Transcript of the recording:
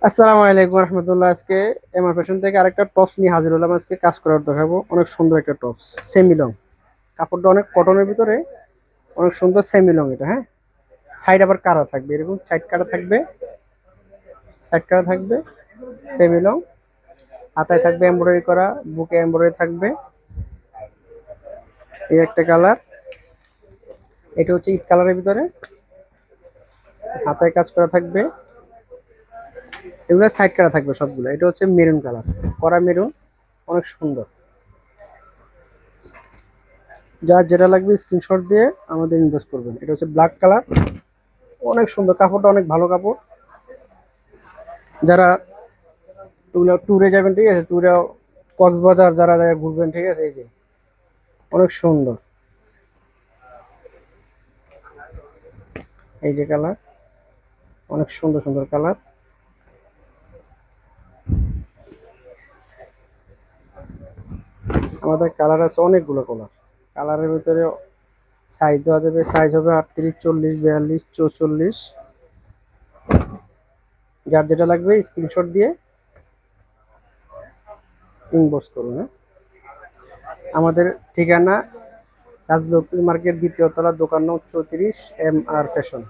আসসালামু আলাইকুম রহমতুল্লাহ। আজকে এমআর ফ্যাশন থেকে আরেকটা টপস নিয়ে হাজির হলাম। আজকে কাজ করার দেখাবো। অনেক সুন্দর একটা টপস, সেমি লং। কাপড়টা অনেক কটনের ভিতরে, অনেক সুন্দর সেমি লং এটা। হ্যাঁ, সাইড আবার কারা থাকবে, এরকম সাইড কারা থাকবে, সাইড কারা থাকবে, সেমি লং। হাতায় থাকবে এমব্রয়ডারি করা, বুকে এমব্রয়ডারি থাকবে। এই একটা কালার, এটা হচ্ছে ইট কালারের ভিতরে, হাতায় কাজ করা থাকবে। এগুলো সাইড কারা থাকবে সবগুলো। এটা হচ্ছে মেরুন কালার, কড়া মেরুন, অনেক সুন্দর। যার যেটা লাগবে স্ক্রিনশট দিয়ে আমাদের ইনভেস্ট করবেন। এটা হচ্ছে ব্ল্যাক কালার, অনেক সুন্দর কাপড়টা, অনেক ভালো কাপড়। যারা ট্যুরে যাবেন, ঠিক আছে, ট্যুরে কক্সবাজার যারা জায়গায় ঘুরবেন, ঠিক আছে, এই যে অনেক সুন্দর। এই যে কালার, অনেক সুন্দর সুন্দর কালার। আমাদের কালার আছে অনেকগুলো কালার। কালারের ভিতরে সাইজ দেওয়া যাবে, সাইজ হবে 38, 40, 42, 44। যার যেটা লাগবে স্ক্রিনশট দিয়ে ইনবক্স করুন। হ্যাঁ? আমাদের ঠিকানা রাজলক্ষ্মী মার্কেট, দ্বিতীয় তলা, দোকান নং 34, এম আর ফ্যাশন।